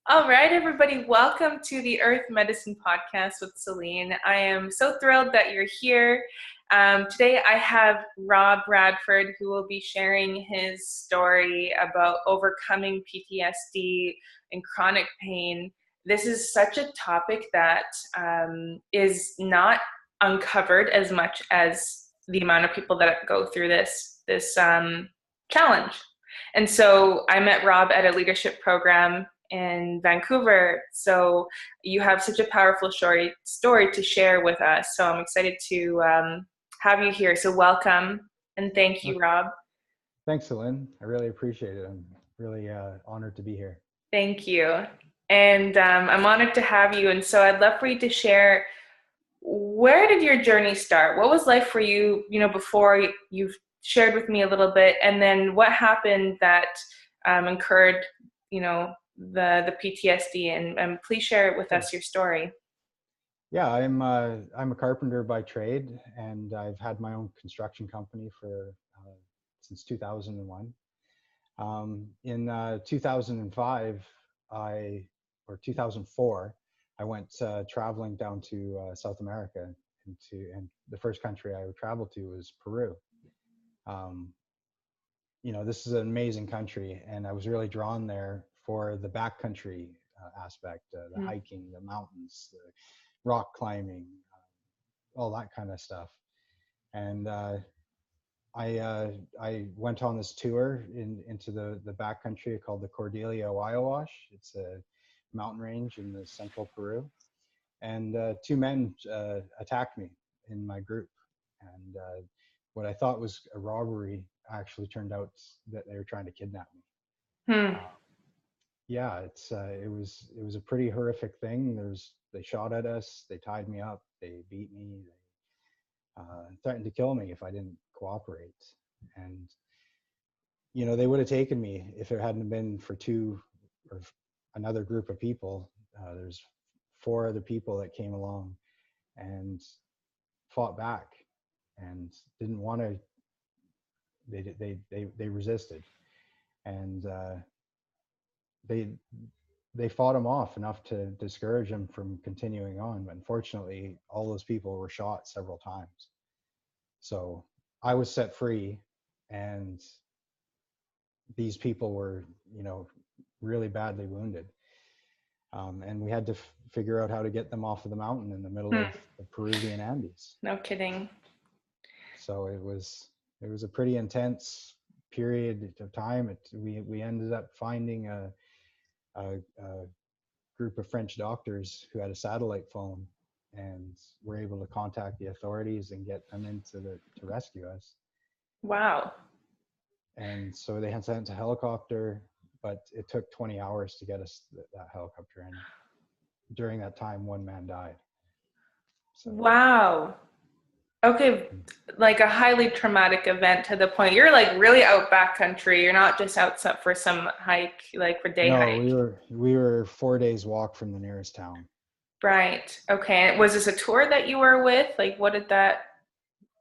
All right, everybody, welcome to the Earth Medicine Podcast with Celine. I am so thrilled that you're here. Today, I have Rob Radford, who will be sharing his story about overcoming PTSD and chronic pain. This is such a topic that is not uncovered as much as the amount of people that go through this challenge. And so I met Rob at a leadership program in Vancouver. So you have such a powerful story to share with us. So I'm excited to have you here. So welcome and thank you, Rob. Thanks, Celine. I really appreciate it. I'm really honored to be here. Thank you. And I'm honored to have you. And so I'd love for you to share, where did your journey start? What was life for you, before you've shared with me a little bit, and then what happened that incurred, the PTSD, and please share it with us, your story. Yeah, I'm a carpenter by trade, and I've had my own construction company for since 2001. In 2005, or 2004, I went traveling down to South America, and the first country I would travel to was Peru. Um, this is an amazing country, and I was really drawn there for the backcountry aspect, the hiking, the mountains, the rock climbing, all that kind of stuff. And I went on this tour into the backcountry called the Cordillera Huayhuash. It's a mountain range in the central Peru, and two men attacked me in my group, and what I thought was a robbery actually turned out that they were trying to kidnap me. Yeah, it was a pretty horrific thing. They shot at us, they tied me up, they beat me, they threatened to kill me if I didn't cooperate. And they would have taken me if it hadn't been for two or another group of people. There's four other people that came along and fought back and didn't want to. They resisted, and they fought him off enough to discourage him from continuing on. But unfortunately, all those people were shot several times. So I was set free, and these people were, really badly wounded. And we had to figure out how to get them off of the mountain in the middle of the Peruvian Andes. No kidding. So it was a pretty intense period of time. We ended up finding a group of French doctors who had a satellite phone, and were able to contact the authorities and get them to rescue us. Wow. And so they had sent a helicopter, but it took 20 hours to get us that helicopter in. During that time, one man died. So. Wow. Okay, like a highly traumatic event to the point you're like really out backcountry. You're not just out for some hike, like for day hike. No, we were 4 days walk from the nearest town. Right. Okay. And was this a tour that you were with? Like, what did that?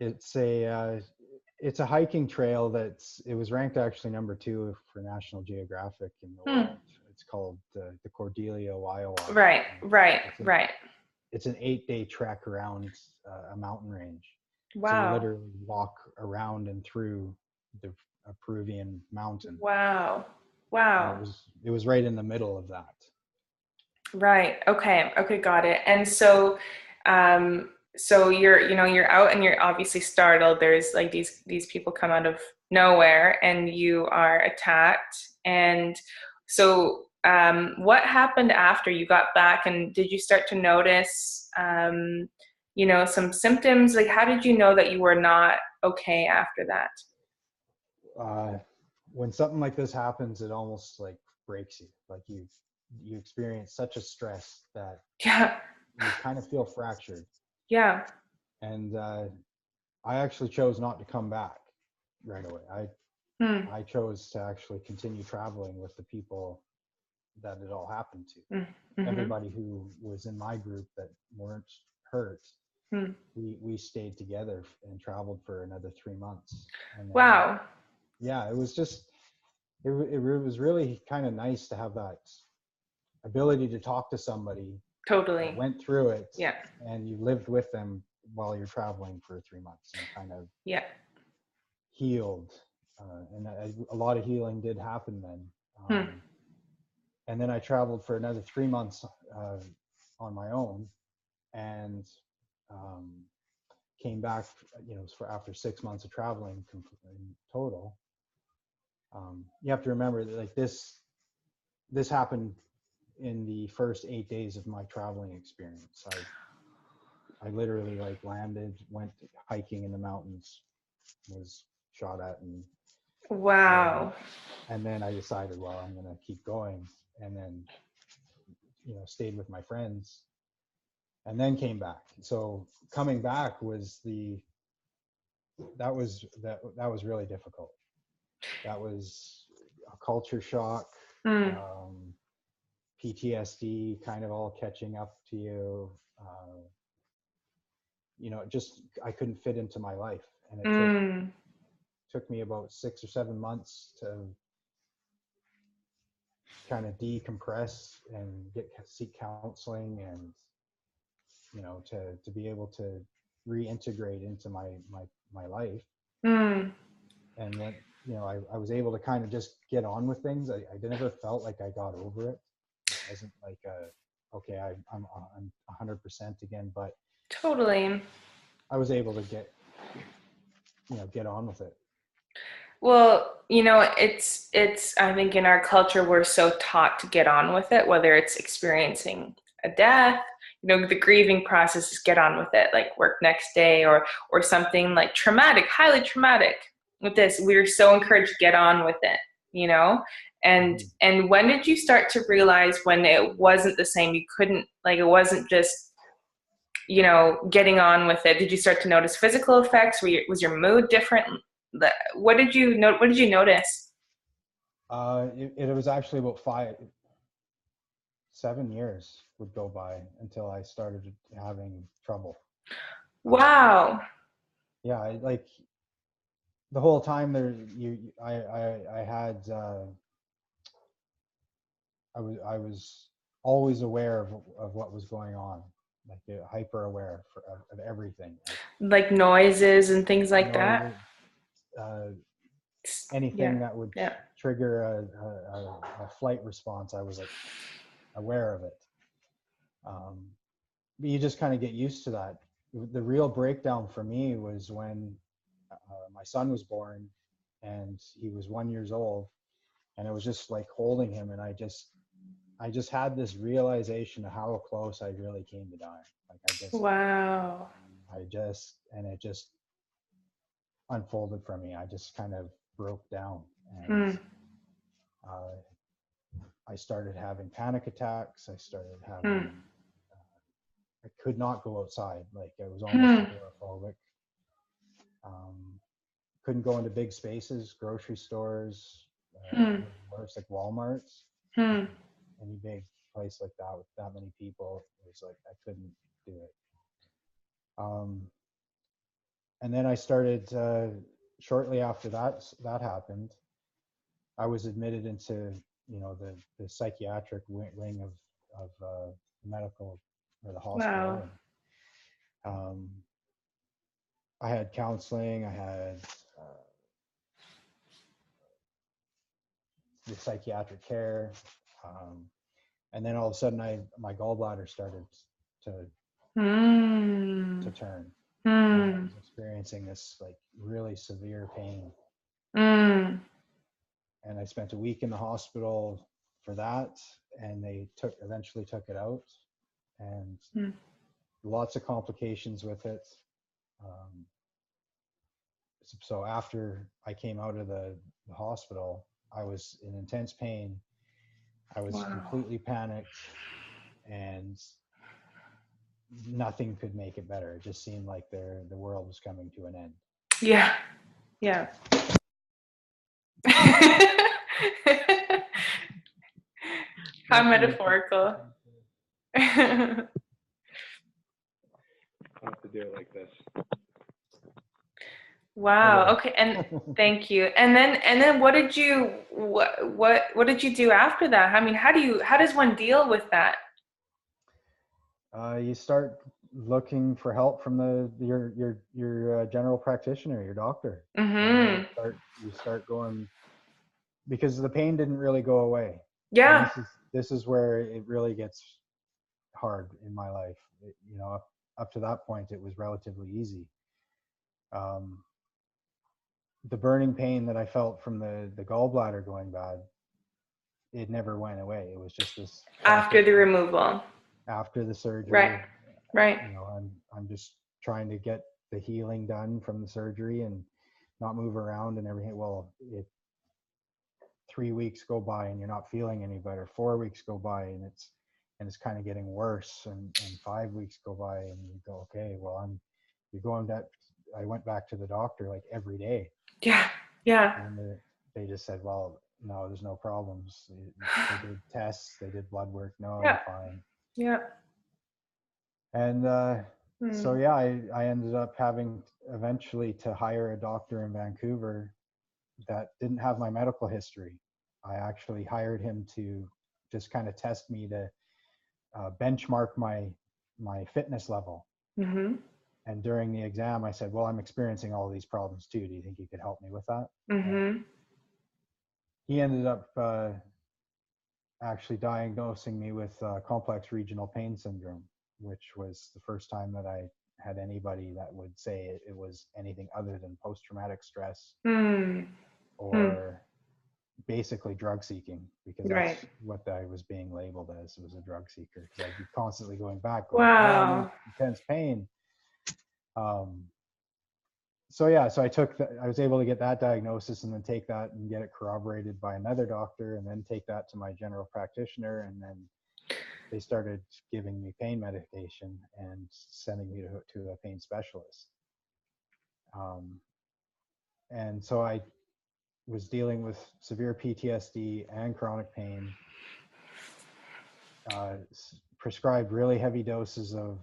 It's a hiking trail it was ranked actually number 2 for National Geographic in the world. It's called the Cordillera Huayhuash. Right. It's an 8-day trek around a mountain range. Wow. So you literally walk around and through a Peruvian mountain. Wow. And it was right in the middle of that. Right. Okay, got it. And so so you're out and you're obviously startled. There's like these people come out of nowhere and you are attacked. And so what happened after you got back, and did you start to notice some symptoms? Like, how did you know that you were not okay after that? When something like this happens, it almost like breaks you. Like you experience such a stress that you kind of feel fractured. Yeah. And I actually chose not to come back right away. I chose to actually continue traveling with the people that it all happened to. Mm-hmm. Everybody who was in my group that weren't hurt, we stayed together and traveled for another 3 months. And then, wow. Yeah, it was just, it was really kind of nice to have that ability to talk to somebody Totally. that went through it, Yeah. and you lived with them while you're traveling for 3 months, and kind of Yeah. healed. And a lot of healing did happen then. And then I traveled for another 3 months on my own, and came back, for after 6 months of traveling in total. You have to remember that, like, this happened in the first 8 days of my traveling experience. I literally, like, landed, went hiking in the mountains, was shot at, and Wow. and then I decided, well, I'm gonna keep going, and then stayed with my friends, and then came back. So coming back was that was really difficult. That was a culture shock, PTSD kind of all catching up to you. Just I couldn't fit into my life, and it took me about 6 or 7 months to kind of decompress and seek counseling, and to be able to reintegrate into my life. And when I was able to kind of just get on with things, I never felt like I got over it. It wasn't like okay, I'm 100% again, but Totally. I was able to get on with it. Well, it's I think in our culture we're so taught to get on with it, whether it's experiencing a death, the grieving process is get on with it, like work next day, or something like traumatic, highly traumatic. With this, we're so encouraged to get on with it, and when did you start to realize when it wasn't the same? You couldn't, like, it wasn't just getting on with it. Did you start to notice physical effects? Was your mood different? What did you notice? It was actually about 7 years would go by until I started having trouble. Wow. Yeah, like the whole time there, I was always aware of what was going on, like hyper aware of everything, like noises and things like noises, that. Anything that would trigger a flight response, I was like aware of it. But you just kind of get used to that. The real breakdown for me was when my son was born, and he was 1 year old, and it was just like holding him, and I just had this realization of how close I really came to dying. Like wow. And it just unfolded for me. I just kind of broke down, and I started having panic attacks. I started having I could not go outside. Like, I was almost agoraphobic. Couldn't go into big spaces, grocery stores, worse, like Walmart's. Any big place like that with that many people, it was like I couldn't do it. And then I started, shortly after that happened, I was admitted into the psychiatric wing of medical, or the hospital. Wow. I had counseling. I had the psychiatric care, and then all of a sudden, my gallbladder started to turn. And I was experiencing this like really severe pain. And I spent a week in the hospital for that, and they eventually took it out, and lots of complications with it. So after I came out of the hospital, I was in intense pain. I was completely panicked, and nothing could make it better. It just seemed like the world was coming to an end. Yeah. Yeah. How metaphorical. I have to do it like this. I Wow. will. Okay. And thank you. And then what did you do after that? I mean, how does one deal with that? You start looking for help from your general practitioner, your doctor. Mm-hmm. You start going, because the pain didn't really go away, and Yeah. this is where it really gets hard in my life. Up to that point, it was relatively easy. Um, the burning pain that I felt from the gallbladder going bad, it never went away. It was just this After constant the removal. after the Right. surgery. Right. I'm just trying to get the healing done from the surgery and not move around and everything. Well, 3 weeks go by and you're not feeling any better. 4 weeks go by and it's kind of getting worse, and 5 weeks go by and you go, okay, well, you're going that. I went back to the doctor like every day, Yeah. Yeah. and they just said, well, no, there's no problems. They did tests, they did blood work. No, Yeah. you're fine. Yeah. And so Hmm. yeah, I ended up having eventually to hire a doctor in Vancouver that didn't have my medical history. I actually hired him to just kind of test me to benchmark my fitness level. Mm-hmm. And during the exam, I said, "Well, I'm experiencing all these problems too. Do you think you could help me with that?" And Mm-hmm. he ended up actually diagnosing me with complex regional pain syndrome, which was the first time that I had anybody that would say it was anything other than post-traumatic stress Hmm. Hmm. or basically drug seeking, because Right. that's what I was being labeled as, was a drug seeker, because I'd be constantly going back going, oh, I'm in Wow. intense pain. Um, so yeah, so I was able to get that diagnosis and then take that and get it corroborated by another doctor and then take that to my general practitioner, and then they started giving me pain medication and sending me to a pain specialist. Um, and so I was dealing with severe PTSD and chronic pain, uh, prescribed really heavy doses of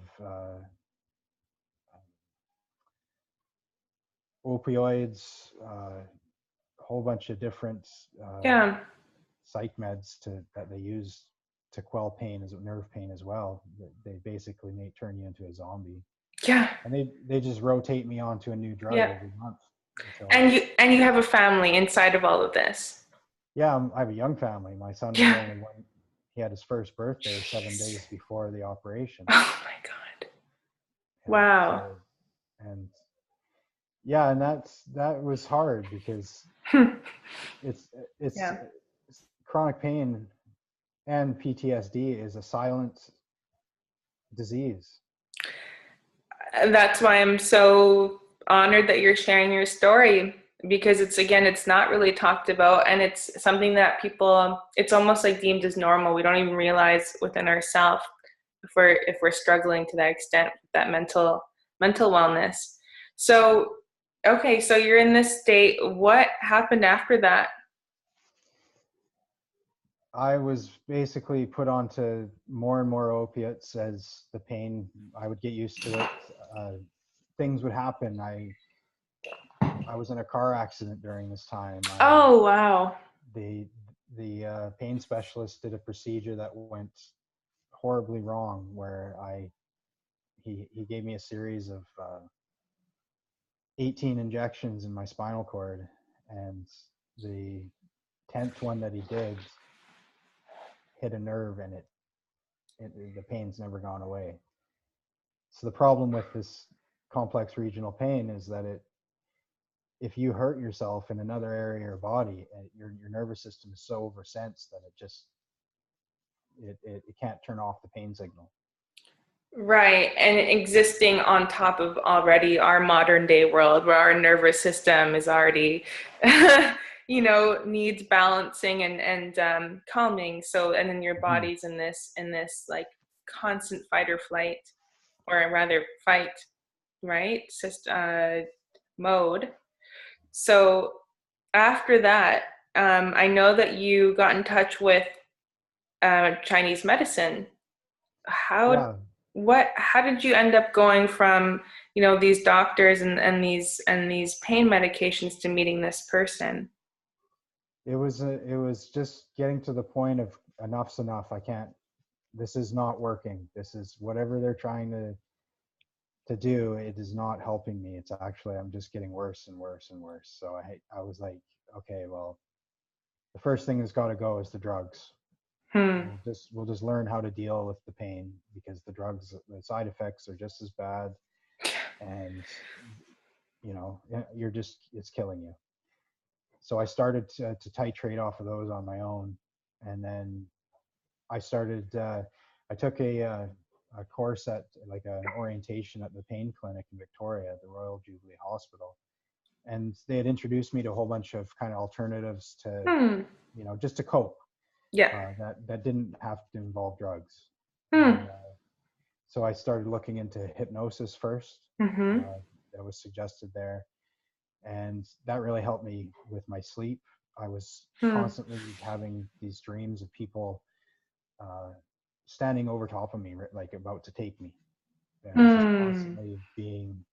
opioids, a whole bunch of different Yeah. psych meds that they use to quell pain, as nerve pain as well. They basically may turn you into a zombie, Yeah. and they just rotate me onto a new drug Yeah. every month until. And you have a family inside of all of this. Yeah, I have a young family. My son was Yeah. only one. He had his first birthday 7 days Jeez. before the operation. Oh my God. Yeah. Wow. So, and yeah, and that was hard because it's it's, Yeah. it's chronic pain and PTSD is a silent disease. That's why I'm so honored that you're sharing your story, because it's not really talked about, and it's something that people, it's almost like deemed as normal. We don't even realize within ourselves if we're struggling to that extent with that mental wellness. So, okay, so you're in this state. What happened after that? I was basically put onto more and more opiates as the pain. I would get used to it. Uh, Things would happen. I was in a car accident during this time. Oh, wow. The the pain specialist did a procedure that went horribly wrong, where he gave me a series of 18 injections in my spinal cord, and the 10th one that he did hit a nerve, and the pain's never gone away. So the problem with this complex regional pain is that if you hurt yourself in another area of your body, your nervous system is so oversensed that it can't turn off the pain signal. Right. And existing on top of already our modern day world where our nervous system is already, needs balancing and calming. So, and then your Mm-hmm. body's in this like constant fight or flight, or rather fight, right? Mode. So after that, I know that you got in touch with Chinese medicine. How Yeah. how did you end up going from, these doctors and these pain medications to meeting this person? It was just getting to the point of enough's enough. This is not working. This is whatever they're trying to do. It is not helping me. It's actually, I'm just getting worse and worse and worse. So I was like, okay, well, the first thing that's got to go is the drugs. Hmm. We'll just learn how to deal with the pain, because the drugs, the side effects are just as bad, and it's killing you. So I started to titrate off of those on my own, and then I took a course at, like, an orientation at the pain clinic in Victoria, at the Royal Jubilee Hospital, and they had introduced me to a whole bunch of kind of alternatives to, Hmm. just to cope, Yeah. that didn't have to involve drugs. Hmm. And so I started looking into hypnosis first. Mm-hmm. That was suggested there, and that really helped me with my sleep. I was Hmm. constantly having these dreams of people uh, standing over top of me, like about to take me. And I was just Hmm. constantly being,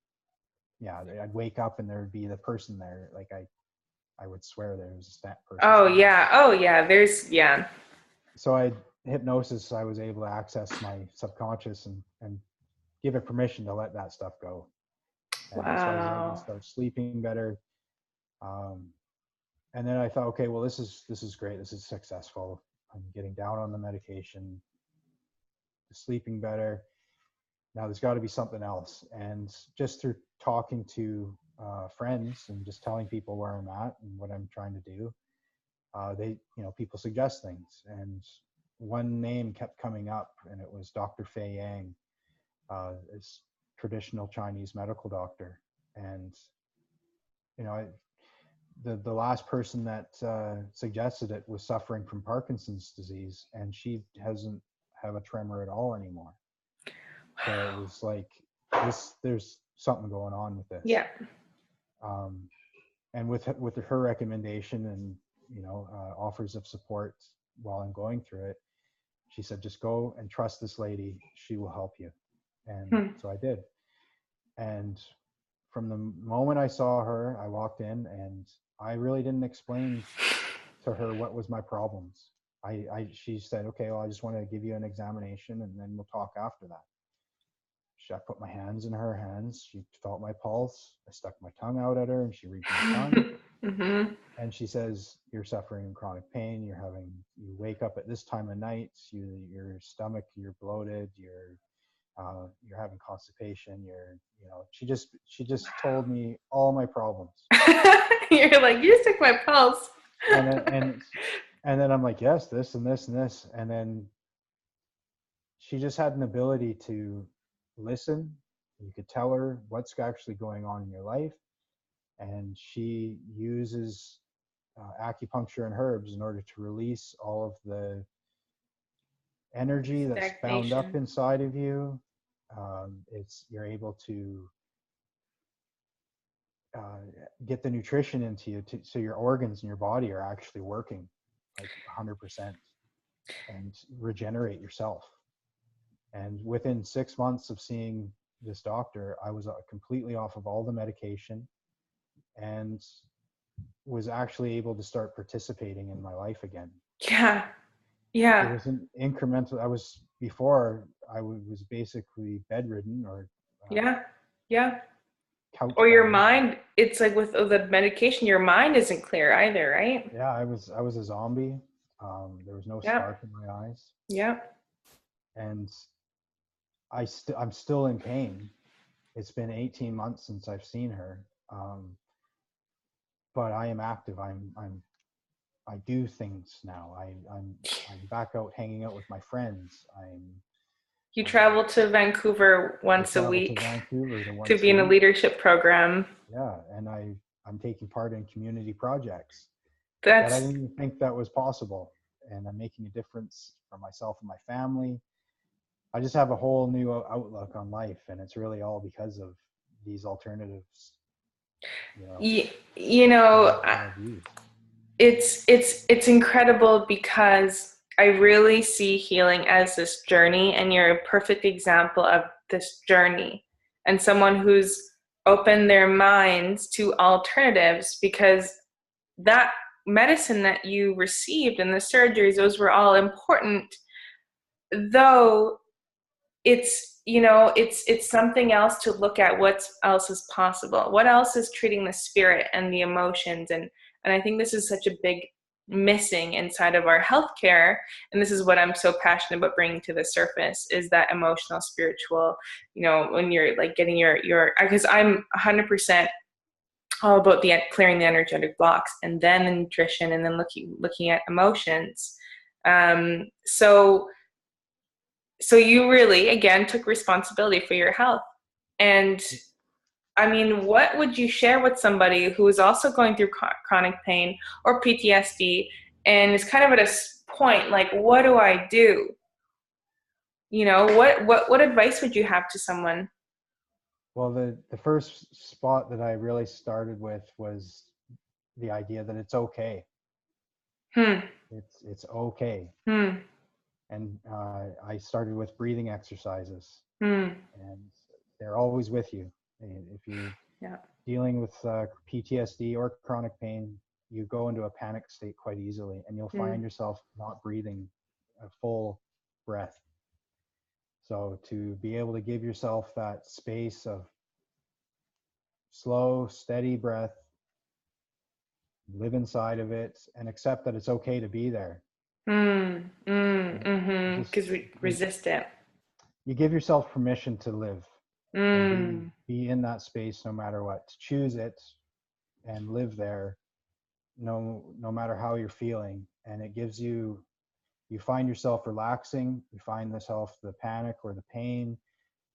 yeah. I'd wake up and there would be the person there. Like I would swear there was that person Oh standing yeah. there. Oh yeah. Yeah. So hypnosis, I was able to access my subconscious and give it permission to let that stuff go. And so I was able to Wow. start sleeping better. Um, and then I thought, okay, well, this is great. This is successful. I'm getting down on the medication, sleeping better. Now there's got to be something else. And just through talking to friends and just telling people where I'm at and what I'm trying to do, people suggest things. And one name kept coming up, and it was Dr. Fei Yang, this traditional Chinese medical doctor. And you know, I, the last person that suggested it was suffering from Parkinson's disease, and she doesn't have a tremor at all anymore. So it was like, there's something going on with this. Yeah. Um, and with her recommendation and offers of support while I'm going through it, she said, just go and trust this lady. She will help you. And Hmm. so I did. And from the moment I saw her, I walked in, and I really didn't explain to her what was my problems. She said, okay, well, I just want to give you an examination, and then we'll talk after that. I put my hands in her hands. She felt my pulse. I stuck my tongue out at her, and she read my tongue. Mm-hmm. And she says, you're suffering chronic pain. You wake up at this time of night. Your stomach, you're bloated. You're having constipation. She just told me all my problems. You're like, you just took my pulse. And then, and then I'm like, yes, this and this and this. And then she just had an ability to listen. You could tell her what's actually going on in your life. And she uses acupuncture and herbs in order to release all of the energy that's bound up Stagnation. inside of you. You're able to uh, get the nutrition into you, so your organs in your body are actually working like 100% and regenerate yourself. And within 6 months of seeing this doctor, I was completely off of all the medication and was actually able to start participating in my life again. Yeah. It Yeah. was an incremental. I was basically bedridden, or uh, Yeah. Yeah. couch Or your bound. mind, it's like with the medication, your mind isn't clear either, right? Yeah, I was a zombie. There was no Yep. spark in my eyes, Yep. and I'm still in pain. It's been 18 months since I've seen her, but I am active. I do things now. I'm back out hanging out with my friends. You uh, travel to Vancouver I once a travel to week Vancouver to to once be a in a week. leadership program. Yeah, and I'm taking part in community projects that I That's, didn't even think that was possible, and I'm making a difference for myself and my family. I just have a whole new outlook on life, and it's really all because of these alternatives, you know, you know, that I've used. it's incredible because I really see healing as this journey, and you're a perfect example of this journey and someone who's opened their minds to alternatives, because that medicine that you received and the surgeries, those were all important, though it's something else to look at. What else is possible, what else is treating the spirit and the emotions, and I think this is such a big missing inside of our healthcare, and this is what I'm so passionate about bringing to the surface, is that emotional, spiritual, when you're like getting your because I'm 100% all about the clearing the energetic blocks, and then the nutrition, and then looking at emotions. So you really, again, took responsibility for your health. And I mean, what would you share with somebody who is also going through chronic pain or PTSD and is kind of at a point like, what do I do? What advice would you have to someone? Well, the first spot that I really started with was the idea that it's okay. Hmm. It's okay. Hmm. And I started with breathing exercises, Hmm. and they're always with you. If you're Yeah. dealing with PTSD or chronic pain, you go into a panic state quite easily, and you'll find yourself not breathing a full breath. So to be able to give yourself that space of slow, steady breath, live inside of it, and accept that it's okay to be there. Just Because we resist it. you give yourself permission to live and Mm. be in that space no matter what. To choose it and live there, no matter how you're feeling, and it gives you find yourself relaxing. You find yourself the panic or the pain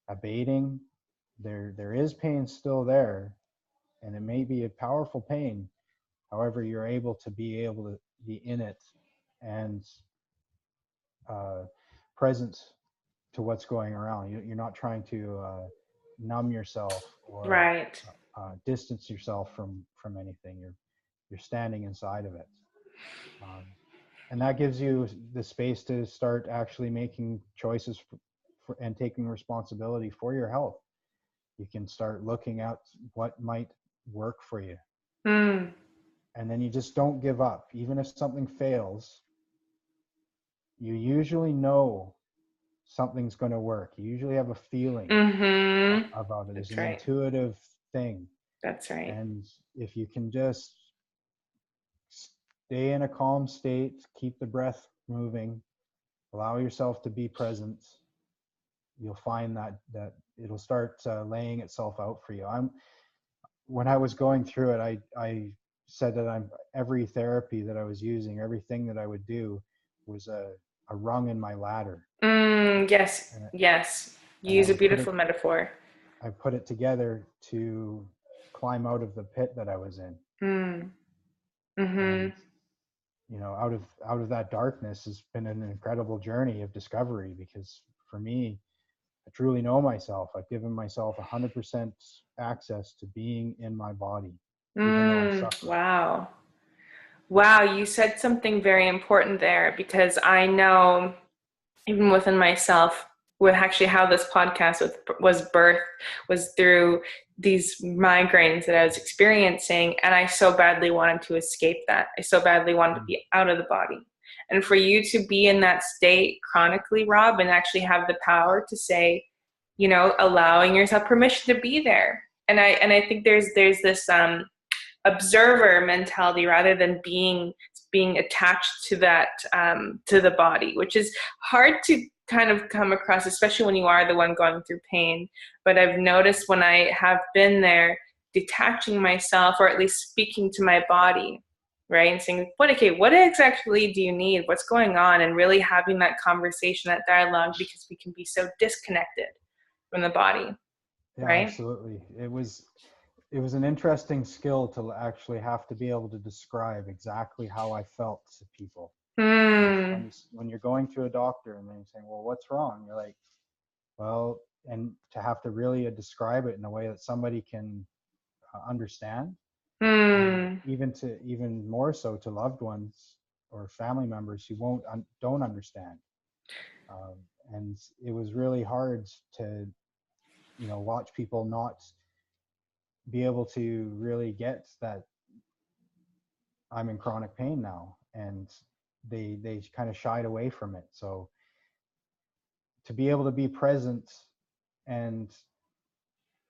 abating. There is pain still there, and it may be a powerful pain. However, you're able to be in it and present to what's going around. You're not trying to numb yourself or Right. distance yourself from anything. You're standing inside of it, and that gives you the space to start actually making choices and taking responsibility for your health. You can start looking at what might work for you, Mm. and then you just don't give up. Even if something fails, you usually know something's going to work. You usually have a feeling about it. There's That's an right. intuitive thing. That's right. And if you can just stay in a calm state, keep the breath moving, allow yourself to be present, you'll find that it'll start laying itself out for you. When I was going through it, I said that every therapy that I was using, everything that I would do was a rung in my ladder. Yes. And, Yes. You and use a beautiful metaphor. I put it together to climb out of the pit that I was in. And out of that darkness has been an incredible journey of discovery, because for me, I truly know myself. I've given myself 100% access to being in my body, even though I'm suffering. Wow. Wow, you said something very important there, because I know even within myself, with actually how this podcast was birthed was through these migraines that I was experiencing, and I so badly wanted to escape that. I so badly wanted to be out of the body. And for you to be in that state chronically, Rob, and actually have the power to say, allowing yourself permission to be there. And I think there's this observer mentality rather than being attached to that, to the body, which is hard to kind of come across, especially when you are the one going through pain. But I've noticed when I have been there, detaching myself, or at least speaking to my body, right, and saying, what exactly do you need, what's going on, and really having that conversation, that dialogue, because we can be so disconnected from the body. Yeah, Right. absolutely. It was an interesting skill to actually have to be able to describe exactly how I felt to people. When you're going to a doctor and they're saying, well, what's wrong? You're like, well, and to have to really describe it in a way that somebody can understand, and even more so to loved ones, or family members who don't understand. Um, and it was really hard to, watch people not be able to really get that I'm in chronic pain now, and they kind of shied away from it. So to be able to be present and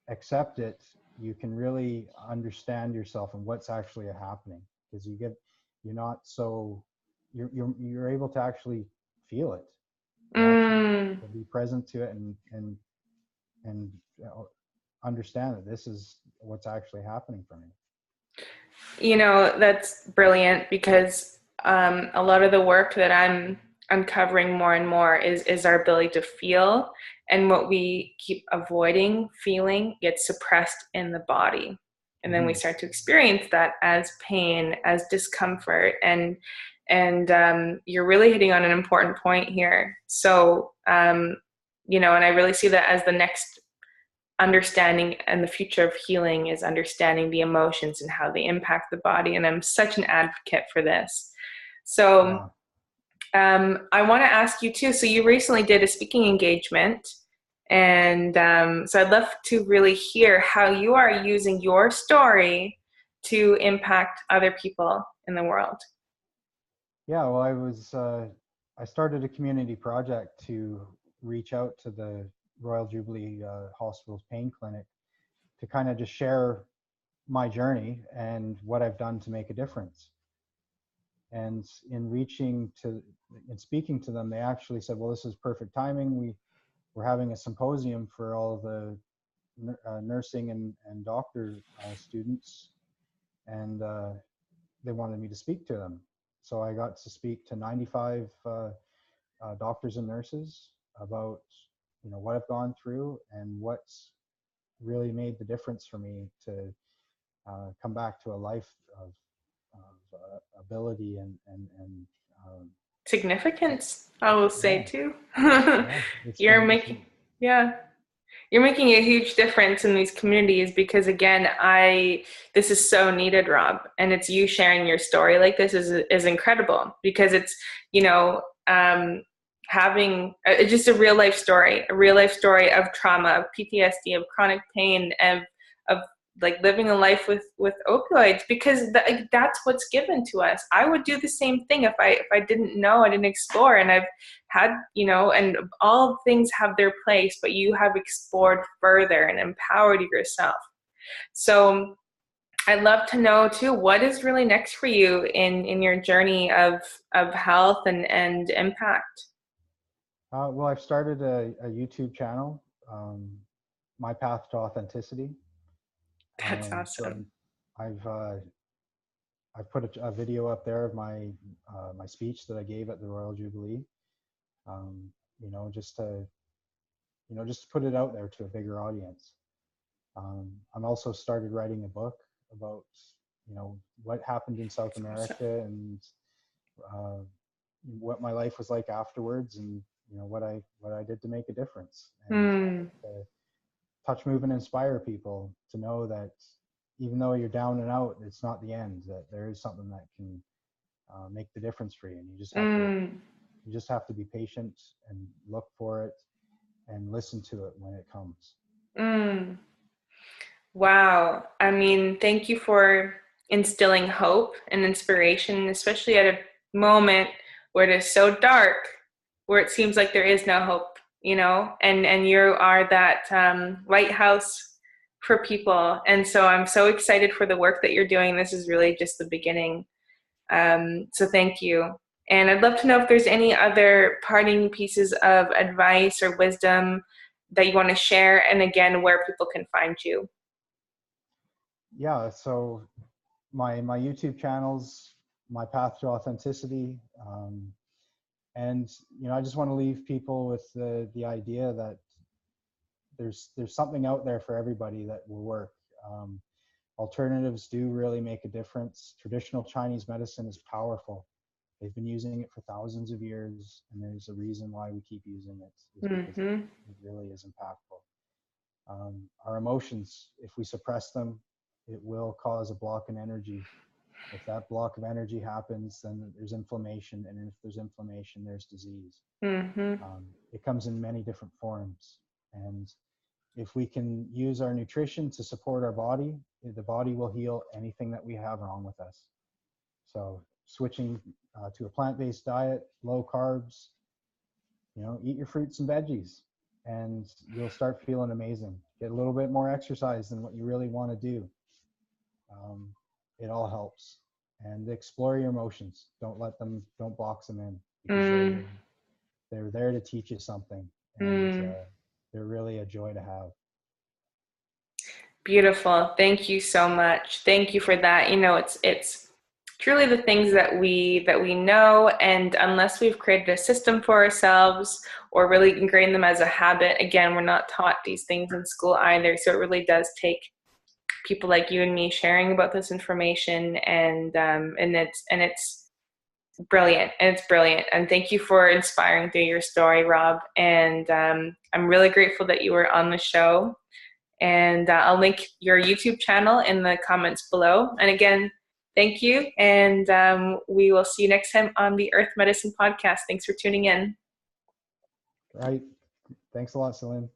accept it, you can really understand yourself and what's actually happening, because you're not so you're able to actually feel it. You actually Mm. to be present to it and understand that this is what's actually happening for me. That's brilliant, because a lot of the work that I'm uncovering more and more is our ability to feel, and what we keep avoiding feeling gets suppressed in the body. And then we start to experience that as pain, as discomfort, and you're really hitting on an important point here. So, and I really see that as the next understanding, and the future of healing is understanding the emotions and how they impact the body. And I'm such an advocate for this. So I want to ask you too. So you recently did a speaking engagement, and so I'd love to really hear how you are using your story to impact other people in the world. Yeah, well, I started a community project to reach out to the Royal Jubilee Hospital's pain clinic to kind of just share my journey and what I've done to make a difference. And in speaking to them, they actually said, well, this is perfect timing. We're having a symposium for all the nursing and doctor students, and they wanted me to speak to them. So I got to speak to 95 doctors and nurses about what I've gone through and what's really made the difference for me to come back to a life of ability and Significance, I will say yeah, too. yeah, You're making, yeah, you're making a huge difference in these communities, because again, this is so needed, Rob, and it's you sharing your story like this is incredible, because it's, having just a real life story of trauma, of PTSD, of chronic pain, of like living a life with opioids, because that's what's given to us. I would do the same thing if I didn't know, I didn't explore, and I've had, and all things have their place, but you have explored further and empowered yourself. So I'd love to know too, what is really next for you in your journey of health and impact? Well, I've started a YouTube channel, My Path to Authenticity. That's So awesome. I've put a video up there of my speech that I gave at the Royal Jubilee. Um, you know, just to just to put it out there to a bigger audience. I'm also started writing a book about what happened in South That's America and uh, what my life was like afterwards, and what I did to make a difference, and awesome. to touch, move, and inspire people to know that even though you're down and out, it's not the end. That there is something that can make the difference for you, and you just have to be patient and look for it and listen to it when it comes. Mm. Wow. I mean, thank you for instilling hope and inspiration, especially at a moment where it is so dark, where it seems like there is no hope, and you are that lighthouse for people. And so I'm so excited for the work that you're doing. This is really just the beginning. So thank you. And I'd love to know if there's any other parting pieces of advice or wisdom that you want to share, and again, where people can find you. Yeah, so my YouTube channels, My Path to Authenticity, and I just want to leave people with the idea that there's something out there for everybody that will work. Alternatives do really make a difference. Traditional Chinese medicine is powerful. They've been using it for thousands of years, and there's a reason why we keep using it, is because Mm-hmm. it really is impactful. Our emotions, if we suppress them, it will cause a block in energy, If that block of energy happens, then there's inflammation, and if there's inflammation, there's disease. Mm-hmm. It comes in many different forms, and if we can use our nutrition to support our body, the body will heal anything that we have wrong with us. So switching to a plant-based diet, low carbs, eat your fruits and veggies, and you'll start feeling amazing. Get a little bit more exercise than what you really want to do. It all helps. And explore your emotions. Don't box them in, because they're there to teach you something, and they're really a joy to have. Beautiful. Thank you so much. Thank you for that. It's truly the things that we know, and unless we've created a system for ourselves or really ingrained them as a habit, again, we're not taught these things in school either. So it really does take people like you and me sharing about this information, and it's brilliant. And it's brilliant. And thank you for inspiring through your story, Rob. And I'm really grateful that you were on the show. And I'll link your YouTube channel in the comments below. And again, thank you. And we will see you next time on the Earth Medicine Podcast. Thanks for tuning in. Right. Thanks a lot, Celine.